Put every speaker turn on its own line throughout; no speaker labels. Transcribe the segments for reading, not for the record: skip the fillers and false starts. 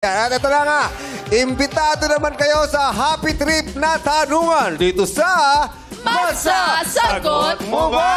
At ito na nga, imbitado naman kayo sa Happy Trip na tanungan dito sa
Masasagot Mo Ba?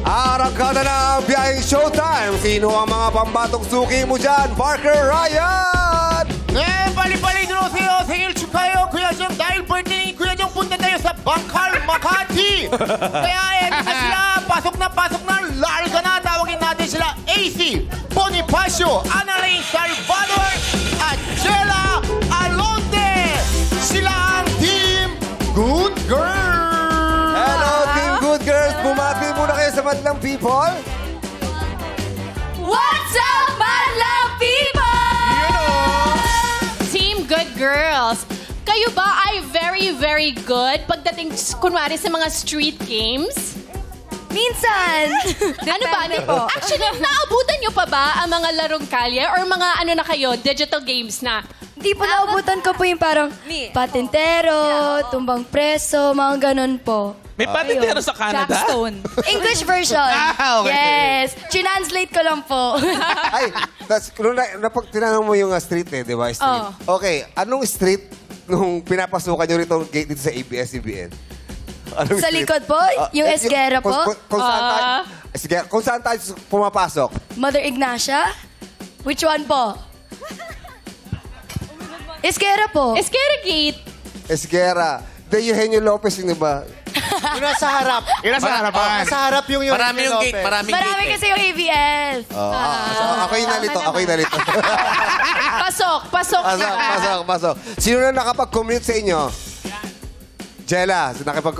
Arangkada na ang biyaheng showtime. Sino ang mga pambatong suki mo dyan? Parker Ryan!
네, 빨리빨리 들어오세요. 생일 축하해요. 그야정 나일 birthday. 그야정 punta tayo sa Bangkal, Makati. Kaya eto sila. Pasok na. Larga na. Tawagin natin sila AC, Bonifacio, Annalyn Salvador, at Jella Alonde. Sila ang Team Good Girls.
Hello, Team Good Girls. Bumati muna kayo sa madlang people.
What's up, madlang people? Team Good Girls. Kayo ba ay very, very good pagdating, kunwari, sa mga street games?
Minsan.
Ano ba? Actually, naabutan nyo pa ba ang mga larong kalye or mga ano na kayo, digital games na?
Hindi po naabutan ko po yung parang patintero, tumbang preso, mga ganun po.
May patintero sa Canada?
Jackstone. English version.
Okay.
Yes. Translate ko lang po.
Ay, tinanong mo yung street di ba? Street. Okay, anong street nung pinapasukan nyo rito gate dito sa ABS-CBN?
Sa likod po, yung Esguerra po.
Kung saan tayo pumapasok?
Mother Ignacia. Which one po? Esguerra po.
Esquerra Gate.
Esguerra. De Eugenio Lopez, yun ba?
Yung nasa harap. Yung nasa harapan. Nasa harap yung
Marami yung gate.
Marami
gate.
kasi yung ABS.
So, ako yung nalito.
Pasok.
Pasok. Sino na nakapag-commute sa inyo? Jella,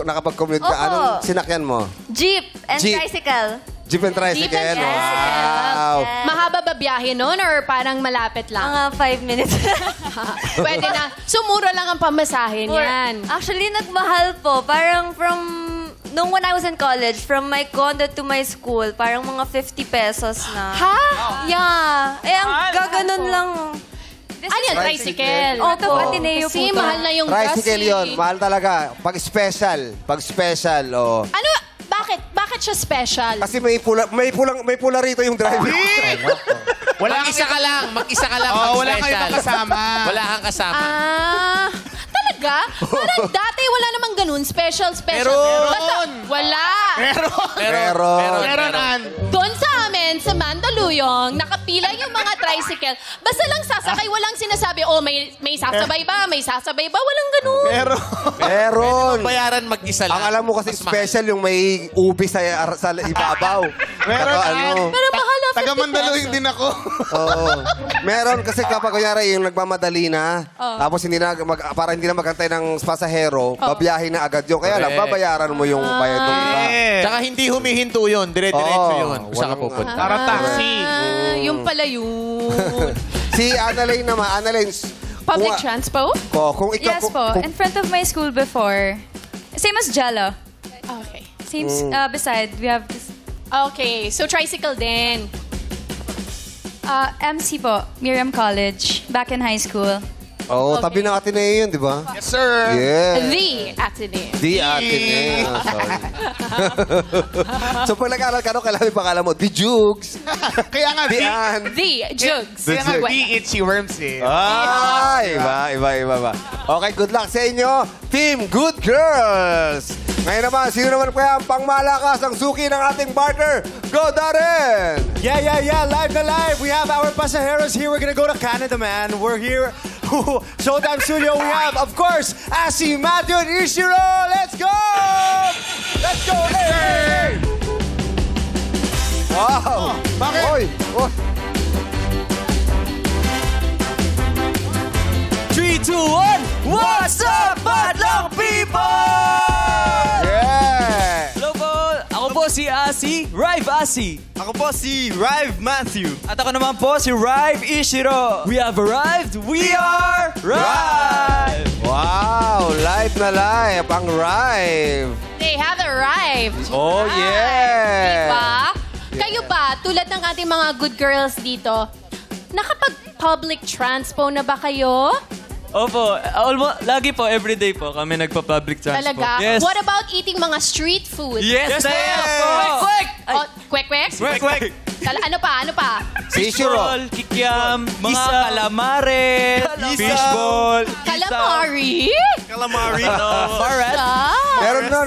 nakapag-commute ka.
Opo.
Anong sinakyan mo?
Jeep and
Jeep.
tricycle.
Jeep and tricycle.
Jeep and tricycle.
Wow.
Mahaba ba biyahe nun or parang malapit lang?
Mga 5 minutes.
Pwede na. Sumuro lang ang pamasahe niyan.
Actually, nagmahal po. Parang nung when I was in college, from my condo to my school, parang mga 50 pesos na.
Ha?
Yeah. Ang gaganon lang.
Ano yan? Tricycle?
Opo, Ateneo po.
Kasi mahal na yung gas.
Tricycle yun. Mahal talaga. Pag special, oh.
Ano? Bakit siya special?
Kasi may pula rito yung driver.
Mag-isa ka lang.
Wala kayong kasama.
Wala kang kasama.
Talaga? Parang dati wala namang ganun. Special.
Meron.
Basta, wala.
Meron.
Doon sa amin, sa Mandaluyong, nakapila yung mga tricycle. Basta lang sasakay, walang sinasabi, may sasabay ba? Walang ganun.
Meron.
Bayaran mag-isa lang.
Ang alam mo kasi special yung may ubi sa ibabaw.
Meron.
Pero mahal na 50
Taga Mandaluyong din ako.
Oo. Meron kasi kapag kunyari yung nagmamadali na, tapos para hindi na magantay ng pasahero, babiyahin na agad yun. Kaya lang, babayaran mo yung bayad ng iba.
Tsaka hindi humihinto yun. Dire-diretso yun. Saan ka pupunta?
Para taxi.
Yung pala yun.
Si Annalyn naman,
Public transport?
Kung ikaw,
Yes po. In front of my school before. Same as Jella.
Okay.
Same beside. We have this.
Okay, so tricycle din.
MC po. Miriam College. Back in high school.
tabi ng Ateneo yun, di ba?
Yes, sir.
Yeah.
The Ateneo.
The Ateneo. Sorry. So pag nag-aaral ka, kailangan yung pangalan mo, The Jugs.
Kaya nga,
The Ann.
The Jugs.
Kaya nga, the itchy worms eh.
Iba. Okay, good luck sa inyo, Team Good Girls. Ngayon naman, sino naman kaya ang pangmalakas ang suki ng ating partner? Go, Darren!
Yeah. Live na live. We have our pasajeros here. We're gonna go to Canada, man. We're here. Showtime Studio. We have, of course, Asi, Matthew, and Ishiro. Let's go! Hey!
Wow!
Bakit?
Oy!
3, 2, 1. What's up, madlang people?
Yeah!
Hello po. Ako po si Asi, Rive Asi. Ako po si Rive Matthew. At ako naman po si Rive Ishiro. We have arrived. We are Rive.
Wow! Live na live ang Rive.
They have arrived.
Oh, yeah!
Diba? Kayo ba, tulad ng ating mga good girls dito, Nakapag-public transpo na ba kayo?
Opo, lagi po, everyday po kami nagpa-public transport.
Talaga?
Yes.
What about eating mga street food?
Yes, ma'am!
Kwek! Oh, kwek-kwek?
Kwek!
Ano pa?
Sisyo
Roll, kikiam, mga calamares, fishball,
Calamari?
Calamari.
Barat.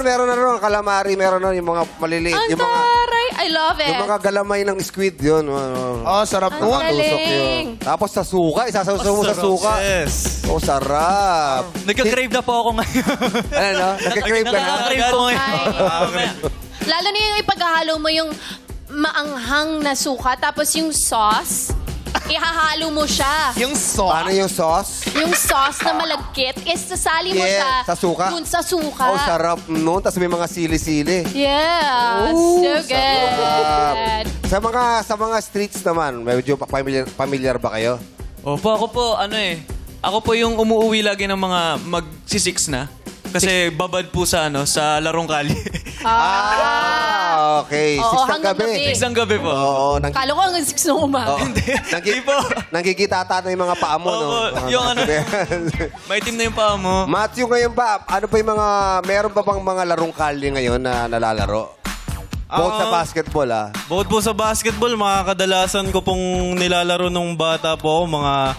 Meron na ron. Calamari, meron na yung mga maliliit.
Ang
Yung mga,
taray. I love it.
yung mga galamay ng squid yun.
Oh, sarap
Ang
po.
galing.
Tusok yun. Tapos sa suka, isasaw mo sa suka.
Yes.
Oh, sarap.
Nagka-crave na po ako ngayon.
Ano? Nagka-crave ka na?
Nagka-crave po ngayon.
Ay. Lalo na yung ipaghahalo mo yung maanghang na suka, tapos yung sauce, ihahalo mo siya.
Yung sauce.
Paano yung sauce?
Yung sauce na malagkit, sasali mo siya
Sa suka?
dun sa suka.
Oh, sarap nun. Tapos may mga sili-sili.
Yeah, so good.
Sa mga streets naman, medyo familiar ba kayo?
Opo, ako po yung umuuwi lagi ng mga mag-6 na. Kasi babad po sa larong kali.
Okay.
Oo,
6 ng
hanggang
gabi.
gabi.
6 ng gabi po.
Oo.
Kala ko hanggang 6 ng umaga.
Hindi po.
Nangigitata na yung mga paa mo, no?
Opo, yung maitim na yung paa mo.
Matthew, ngayon ba, ano pa yung meron ba bang mga larong kali ngayon na nalalaro? Bukod sa basketball,
Bukod po sa basketball, mga kadalasan ko pong nilalaro nung bata po, mga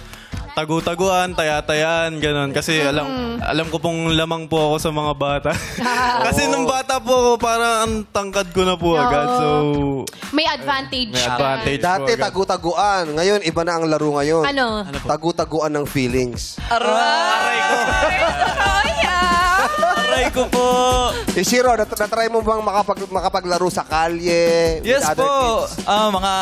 tagu-taguan, taya-tayaan, gano'n. Kasi alam ko pong lamang po ako sa mga bata. Kasi nung bata po ako, parang ang tangkad ko na po agad. So,
May advantage.
Dati tagu-taguan. Ngayon, iba na ang laro ngayon.
Ano?
Tagu-taguan ng feelings.
Aray ko. Aray ko po.
Shiro, natry mo bang makapaglaro sa kalye? with
Yes
other
po.
kids?
Mga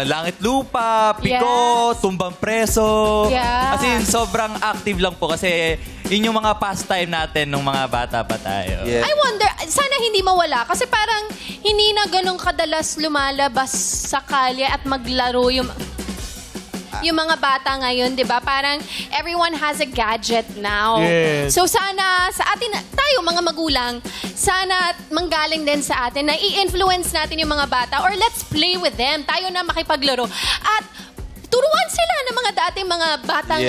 langit lupa, piko, tumbang preso.
Yeah.
As in, sobrang active lang po kasi yun yung mga pastime natin nung mga bata pa tayo.
Yeah.
I wonder, sana hindi mawala. Kasi parang hindi na ganun kadalas lumalabas sa kalye at maglaro yung mga bata ngayon, di ba? Parang everyone has a gadget now.
Yes.
So sana sa atin, tayo mga magulang, sana manggaling din sa atin na i-influence natin yung mga bata or let's play with them. Tayo na makipaglaro. At turuan sila ng mga dating mga batang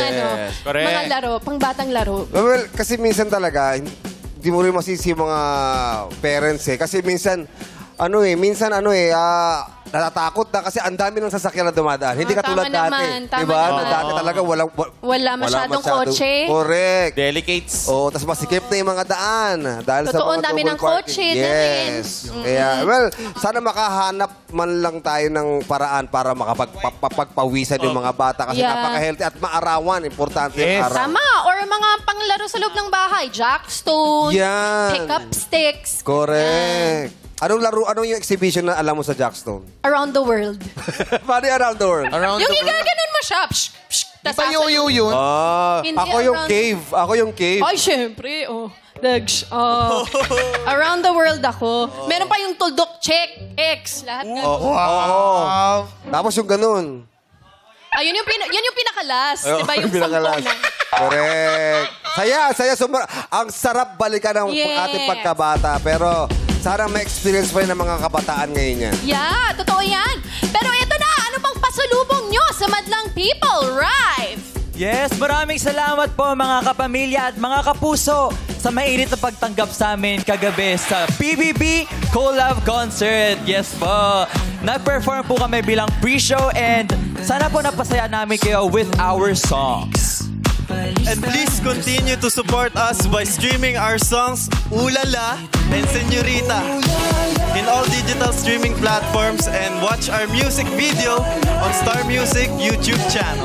correct.
mga laro, pang batang laro.
Well, kasi minsan talaga, hindi mo rin masisi yung mga parents Kasi minsan, natatakot na kasi ang dami ng sasakyan na dumadaan. Hindi katulad
tama
dati.
naman, tama
Diba?
naman.
Dati talaga
Wala masyadong kotse.
Correct.
delicates.
Oh, tapos masikip na yung mga daan. Dahil sa
Totoo,
mga
dami
double
ng kotse
parking.
na rin.
Yes. Kaya, sana makahanap man lang tayo ng paraan para makapagpawisan yung mga bata kasi
Yeah.
napaka-healthy at maarawan. Importante yung araw.
Tama. Or mga panglaro sa loob ng bahay. Jackstone.
Yan.
Pick-up sticks.
Correct. Anong yung exhibition na alam mo sa Jackstone?
Around the world.
Paano yung around the world?
Yung igaganon mo siya. Psh, psh, tas
Iba yo-yo yun.
Hindi
Ako yung
around-
cave. Ako yung cave.
Ay, syempre. Around the world ako. Meron pa yung tuldok, check, X. Lahat ganun.
Oo. Tapos yung ganun.
Ayun yan yung pinakalas. Diba yung
Pinakalas.
sampo na.
Correct. Saya. Ang sarap balikan ng
Yes.
ating pagkabata. Pero sana may experience pa rin ng mga kabataan ngayon yan.
Yeah, totoo yan. Pero ito na, ano bang pasalubong nyo sa Madlang People, Rive?
Yes, maraming salamat po mga kapamilya at mga kapuso sa mainit na pagtanggap sa amin kagabi sa PBB Collab Concert. Yes po. Nag-perform po kami bilang pre-show and sana po napasaya namin kayo with our songs.
And please continue to support us by streaming our songs Ulala and Señorita in all digital streaming platforms and watch our music video on Star Music YouTube channel.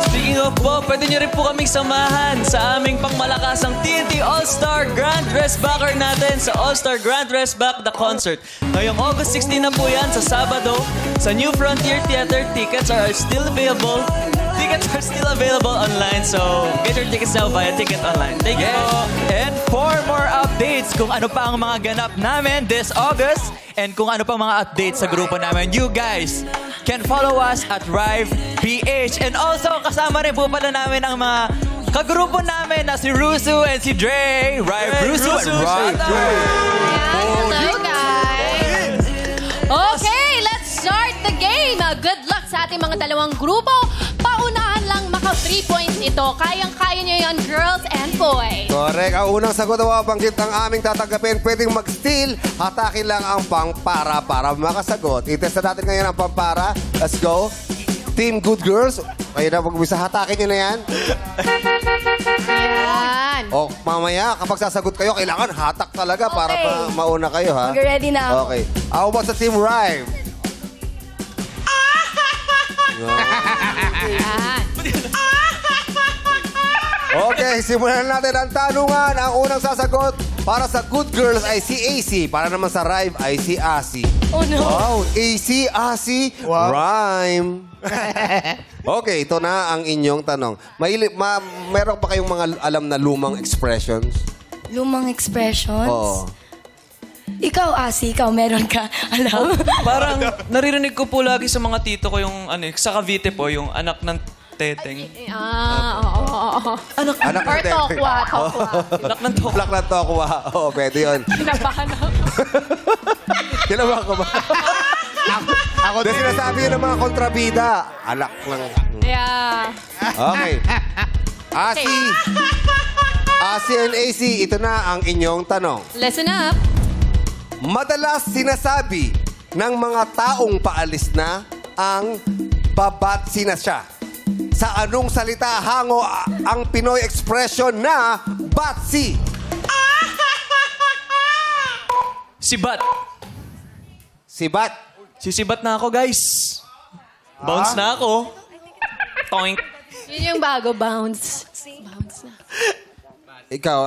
Speaking of po, pwede nyo rin po kaming samahan sa aming pangmalakasang TNT All-Star Grand Dress Backer natin sa All-Star Grand Dress Back the Concert. Ngayong August 16 na po yan sa Sabado sa New Frontier Theater. Tickets are still available. Tickets are still available online, so get your tickets now via Ticket Online. Thank you po. And for more updates kung ano pa ang mga ganap namin this August and kung ano pa mga updates sa grupo namin, you guys can follow us at Rive PH. And also, kasama rin po pala namin ang mga kagrupo namin na si Rusu and si Dre. Rive Rusu and Rive Dre.
Hello, guys. Okay, let's start the game. Good luck sa ating mga dalawang grupo. Paunahan lang maka 3 points ito. Kayang-kaya nyo yan, girls and boys.
Correct. Ang unang sagot na mabanggit ang aming tatanggapin, pwedeng mag-steal. Hatakin lang ang pangpara para makasagot. I-test na natin ngayon ang pangpara. Let's go. Team Good Girls. Kayo na mag-umpisa. Hatakin nyo na yan.
Yan.
O, mamaya, kapag sasagot kayo, kailangan hatak talaga para mauna kayo, ha?
Mag-ready na ako.
Okay. Ako ba sa Team Rhyme?
Yan.
Okay, simulan natin ang tanungan. Ang unang sasagot para sa Good Girls ay si AC. Para naman sa Rhyme ay si Asi.
Oh no.
Wow, AC, Asi, Rhyme. Okay, ito na ang inyong tanong. Meron pa kayong mga alam na lumang expressions?
Lumang expressions?
Oo.
Ikaw, Asi, ikaw meron ka. Alam?
Parang naririnig ko po lagi sa mga tito ko yung, sa Cavite po, yung anak ng teteng.
Oo.
Anak
Or
ng teteng.
tokwa.
Anak ng toko.
Plak na tokwa. Oo, pwede yun.
Kinabahan ako.
Kinabahan ka ba? Ako din. Sinasabi yun ng mga kontrabida. Anak lang.
Yeah.
Okay. Asi and AC, ito na ang inyong tanong.
Listen up.
Madalas sinasabi ng mga taong paalis na ang babatsi na siya. Sa anong salita hango ang Pinoy expression na batsi?
Sibat.
Sibat.
Sisibat na ako, guys. Bounce na ako. Toink.
Yun yung bago, bounce. Bounce na.
Ikaw,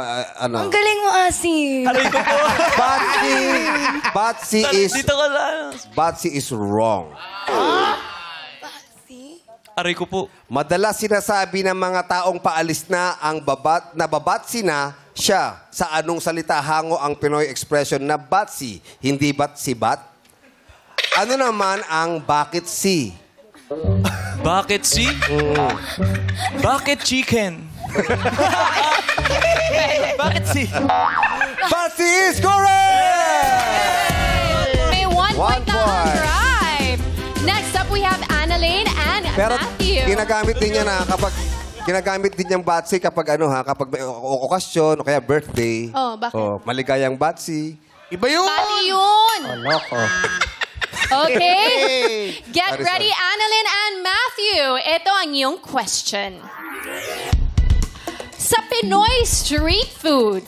ano?
Ang galing mo, Asi.
Aray ko po.
Batsi is...
Dito ka lang.
Batsi is wrong.
Aray ko po.
Madalas sinasabi ng mga taong paalis na ang babatsi na siya. Sa anong salita hango ang Pinoy expression na batsi? Hindi bat-si-bat? Ano naman ang bakit si?
Bakit si? Bakit chicken? Bakit si?
Batsi is correct!
May 1 point
One
na ang
point.
drive. Next up, we have Annalyn and
Pero
Matthew.
ginagamit din niya na kapag... Ginagamit din niyang batsi kapag kapag may okasyon o kaya birthday.
Oh, bakit?
Maligayang batsi.
Iba yun!
Bali yun.
Loko.
Okay. Get
Sorry,
ready, Annalyn and Matthew. Ito ang iyong question. Sa Pinoy street food,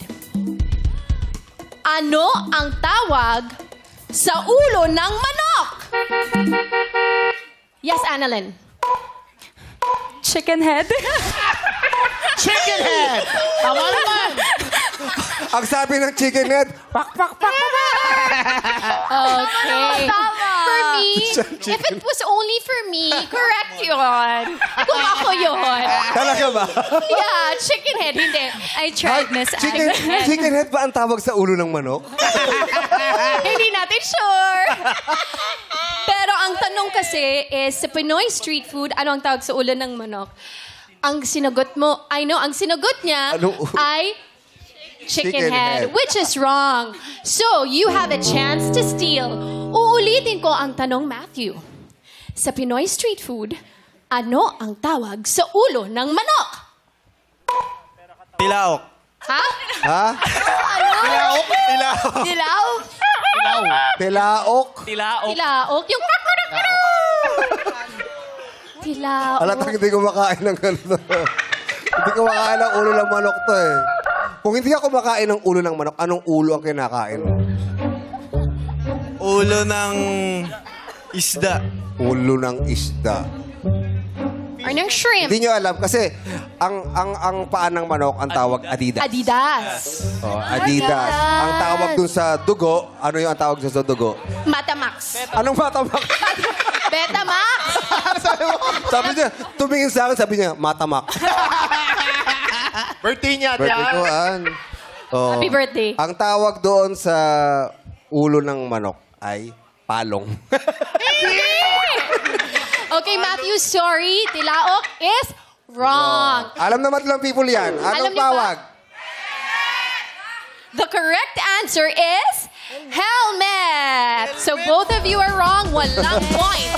ano ang tawag sa ulo ng manok? Yes, Annalyn.
Chicken head.
Chicken head! Tama naman!
Ang sabi ng chicken head,
Okay. For me, if it was only for me, correct yun. Kung ako yun.
talaga ba?
Yeah, chicken head, hindi.
I tried, Miss
Chicken head ba ang tawag sa ulo ng manok?
Hindi natin sure. Pero ang tanong kasi is, sa Pinoy street food, ano ang tawag sa ulo ng manok? Ang sinagot mo, ang sinagot niya
Ano?
ay chicken
Chicken
head,
head.
which is wrong. So, you have a chance to steal. Uulitin ko ang tanong, Matthew. Sa Pinoy street food, ano ang tawag sa ulo ng manok?
Tilaok.
Ha?
Ha?
Tilaok?
Dilaw?
Tilaok?
Tilaok.
Tilaok? Yung... Tilaok.
Alatang hindi ko makain ng ganito. Hindi ko makain ng ulo ng manok to eh. Kung hindi ako makain ng ulo ng manok, anong ulo ang kinakain mo?
Ulo ng isda.
Ulo ng isda.
Or ng shrimp.
Hindi nyo alam kasi ang paa ng manok ang tawag Adidas.
Adidas.
Oh, Adidas. Ang tawag dun sa dugo, ano yung ang tawag sa dugo?
Matamax.
Anong matamak?
Betamax.
Sabi niya, tumingin sa akin, sabi niya, matamak.
Birthday niya,
Birthday ko, Oh.
Happy birthday.
Ang tawag doon sa ulo ng manok ay palong.
Okay, Matthew, sorry. Tilaok is wrong.
Alam naman lang people yan.
Alam
Anong
niyo ba?
tawag?
The correct answer is helmet. So both of you are wrong. Walang point.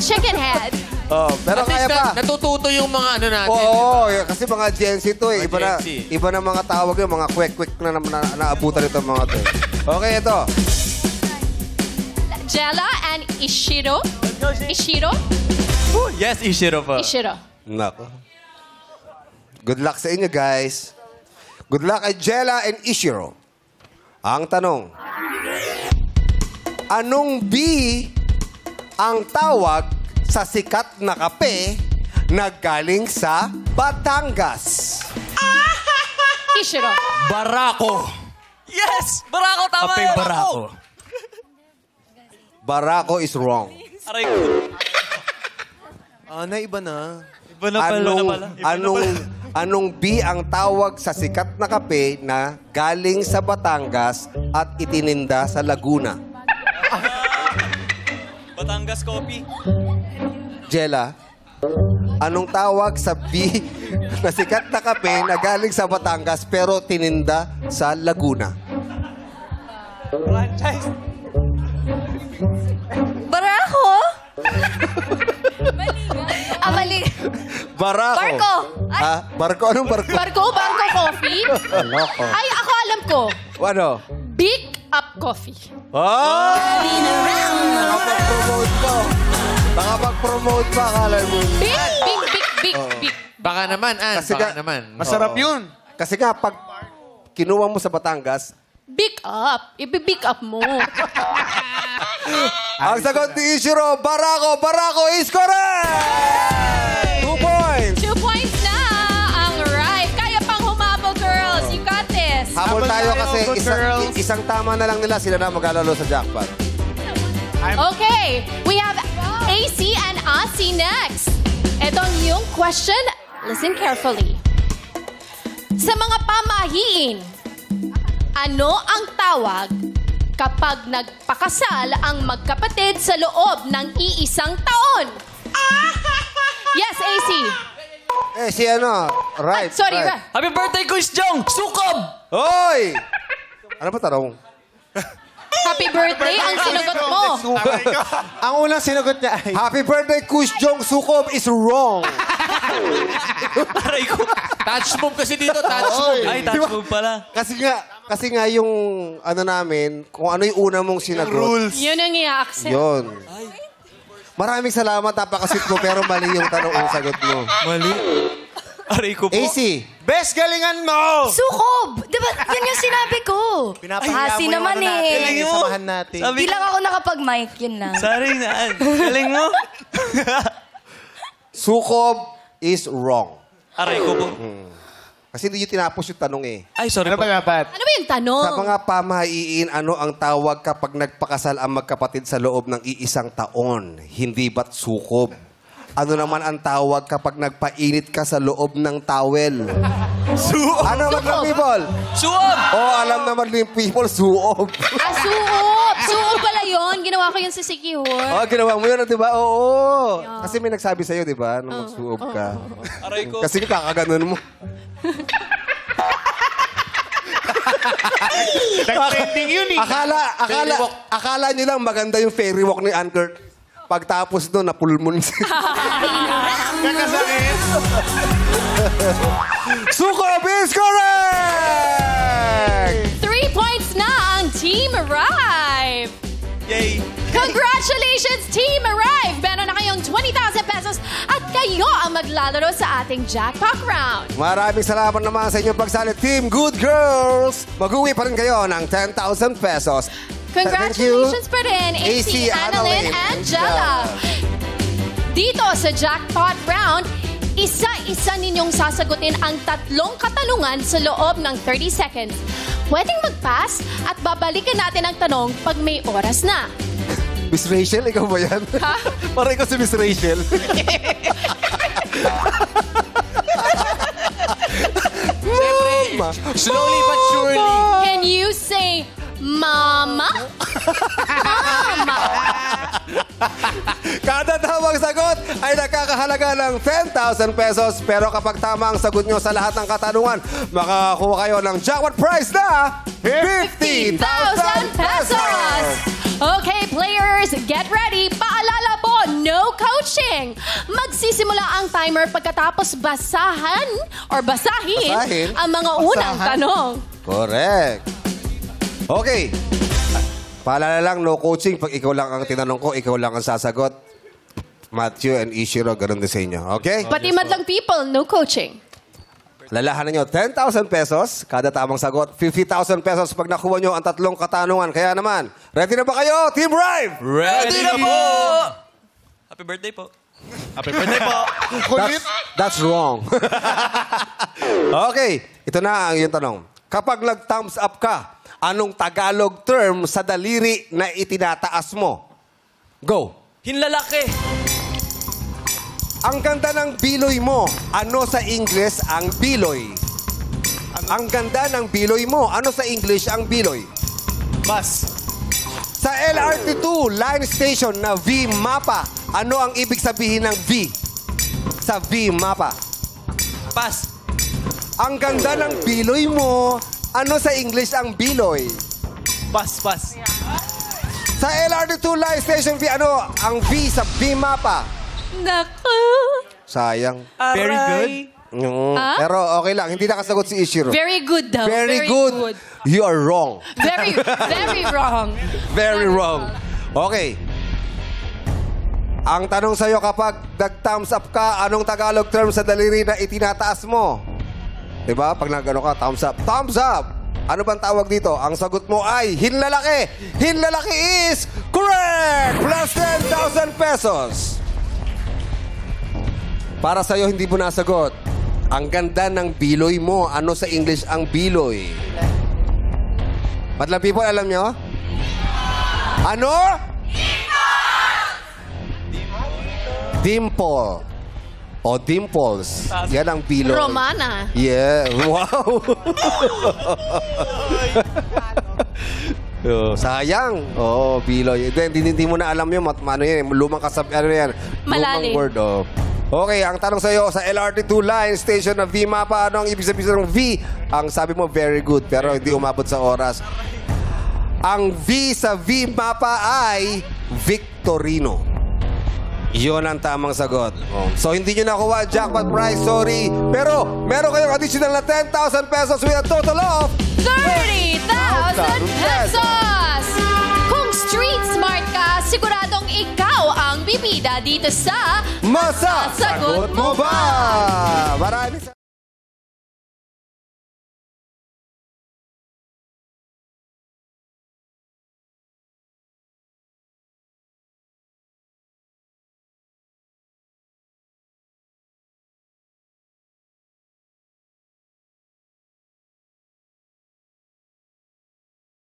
chicken head.
Oh, pero
At least
kaya pa.
natututo yung mga ano natin.
Oo, kasi mga Gen Z to eh.
Mga Gen Z.
Iba na mga tawag yun, mga quick na naabutan ito mga to. Okay, ito.
Jella and Ishiro. Ishiro?
Yes, Ishiro po.
Ishiro.
Nako. Good luck sa inyo, guys. Good luck kay Jella and Ishiro. Ang tanong, anong B ang tawag sa sikat na kape na galing sa Batangas?
Ishiro.
Barako.
Yes! Barako, tama
Kape
yun.
Barako.
Barako is wrong.
Aray ko.
Na iba na.
Iba na pala.
Anong B ang tawag sa sikat na kape na galing sa Batangas at itininda sa Laguna?
Batangas Coffee.
Jella, anong tawag sa B na sikat na kape na galing sa Batangas pero tininda sa Laguna?
Franchise.
Barako? Mali.
Barako.
Barko. Ay.
Barko? Anong barko?
Barko Coffee?
Loko.
Ay, ako alam ko.
Ano?
Big Up Coffee.
Oh! Nakapag-promote pa. Nakapag-promote pa, akala mo.
Big.
Baka naman, Ann.
Kasi
Baka
ka-
naman.
Masarap yun.
Kasi nga, pag kinuha mo sa Batangas,
Big Up. Ibi-big up mo.
ang sagot ni Ishiro, Barako. Barako is correct! 2 points!
2 points na ang right. Kaya pang humabol, girls. You got this.
Habol tayo kasi
good girls.
isang tama na lang nila, sila na maglalaro sa jackpot.
Okay, we have AC and Asi next. Itong yung question, listen carefully. Sa mga pamahiin, ano ang tawag kapag nagpakasal ang magkapatid sa loob ng iisang taon? Yes, AC.
Eh, si ano? Right.
Ay, sorry,
right.
right.
Happy birthday, Kuis Jong! Sukob!
Hoy! Ano ba tanong?
Happy birthday ang sinagot mo.
Ang unang sinagot niya ay...
Happy birthday, Kush Jong Sukob is wrong.
Aray ko.
Touch move kasi dito, touch move.
Ay, touch move pala.
Kasi nga yung ano namin, kung ano yung una mong sinagot.
Yun ang i-accept.
Yun. Maraming salamat, napakasit mo, pero mali yung tanong ang sagot mo.
Mali. Aray ko po.
AC,
Best galingan mo!
Sukob! Di ba? Yan yung sinabi ko.
Pinapahiya
Asi
mo yung
naman
ano natin,
eh.
yung samahan natin.
Sabi
Di lang ako nakapag-mic, yun lang.
Sorry na. Galing mo.
Sukob is wrong.
Aray ko po.
Kasi hindi yung tinapos yung tanong eh.
Ay, sorry
Ano
po.
ba dapat?
Ano ba yung tanong?
Sa mga pamahiin, ano ang tawag kapag nagpakasal ang magkapatid sa loob ng iisang taon? Hindi ba't sukob? Ano naman ang tawag kapag nagpainit ka sa loob ng towel? Ano naman ng people?
Suob!
Oh, alam naman ng people, suob.
Suob! Suob pala yun. Ginawa ko yun sa Sikihor.
Oh, ginawa mo yun, di ba? Oo. Kasi may nagsabi sa'yo, di ba? Nung magsuob ka.
Aray ko.
Kasi kakaganon mo.
Nag-trending yun eh.
Akala nyo lang maganda yung fairy walk ni Anker. Pagtapos doon, napulmon siya.
Kakasakit.
Sukob is correct!
3 points na ang Team Arrive!
Yay!
Congratulations, Team Arrive! Meron na kayong 20,000 pesos at kayo ang maglalaro sa ating jackpot round.
Maraming salamat naman sa inyong pagsali. Team Good Girls! Mag-uwi pa rin kayo ng 10,000 pesos.
Congratulations pa rin, AC, Annalyn, and Jella. Dito sa jackpot round, isa-isa ninyong sasagutin ang 3 katanungan sa loob ng 30 seconds. Pwedeng mag-pass at babalikan natin ang tanong pag may oras na.
Miss Rachel, ikaw ba yan?
Ha?
Parang ikaw si Miss Rachel.
Slowly but surely.
Can you say, Mama? Mama!
Kada tamang sagot ay nakakahalaga ng 10,000 pesos. Pero kapag tama ang sagot nyo sa lahat ng katanungan, makakakuha kayo ng jackpot prize na 50,000
1,000 pesos! Okay, players, get ready. Paalala po, no coaching. Magsisimula ang timer pagkatapos basahin
Basahin?
ang mga unang
Basahan?
tanong.
Correct. Okay. Paalala lang, no coaching. Pag ikaw lang ang tinanong ko, ikaw lang ang sasagot. Matthew and Ishiro, ganun din sa inyo. Okay?
Pati madlang people, no coaching.
Lalahanan nyo, 10,000 pesos kada tamang sagot. 50,000 pesos pag nakuha nyo ang tatlong katanungan. Kaya naman, ready na ba kayo, Team Rive?
Ready na po! Happy birthday po.
Happy birthday po.
That's wrong. Okay, ito na ang iyong tanong. Kapag nag-thumbs up ka, anong Tagalog term sa daliri na itinataas mo? Go.
Hinlalaki.
Ang ganda ng biloy mo. Ano sa English ang biloy? Ang ganda ng biloy mo. Ano sa English ang biloy?
Bus.
Sa LRT2 line station na V-Mapa, ano ang ibig sabihin ng V? Sa V-Mapa.
Pass.
Ang ganda ng biloy mo. Ano sa English ang biloy?
Bus.
Sa LRT2 line station V, ano ang V sa V-Mapa?
Naku.
Sayang.
Very good.
Pero okay lang, hindi nakasagot si Ishiro.
Very good daw.
Very good. You are wrong.
Very, very wrong.
Very wrong. Okay. Ang tanong sa'yo, kapag nag-thumbs up ka, anong Tagalog term sa daliri na itinataas mo? Diba? Pag nag-ano ka, thumbs up. Thumbs up! Ano bang tawag dito? Ang sagot mo ay hinlalaki. Hinlalaki is correct! Plus 10,000 pesos. Para sa'yo, hindi mo nasagot. Ang ganda ng biloy mo. Ano sa English ang biloy? Madlang people, alam nyo? Ano? Dimple. O dimples. Yan ang biloy.
Romana.
Yeah. Wow. Sayang. Oo, biloy. Hindi mo na alam yun. Ano yan? Lumang kasab... Ano yan?
Malalim.
Lumang word. Oh. Okay, ang tanong sa'yo, sa LRT2 line station na V-Mapa, ano ang ibig sabihin ng V? Ang sabi mo, very good, pero hindi umabot sa oras. Ang V sa V-Mapa ay Victorino. Yun ang tamang sagot. So, hindi nyo nakuha jackpot prize, sorry. Pero, meron kayong additional na 10,000 pesos with a total of
30,000 pesos! Kung street smart ka, siguradong ikaw ang bibida dito sa
Masasagot Mo Ba?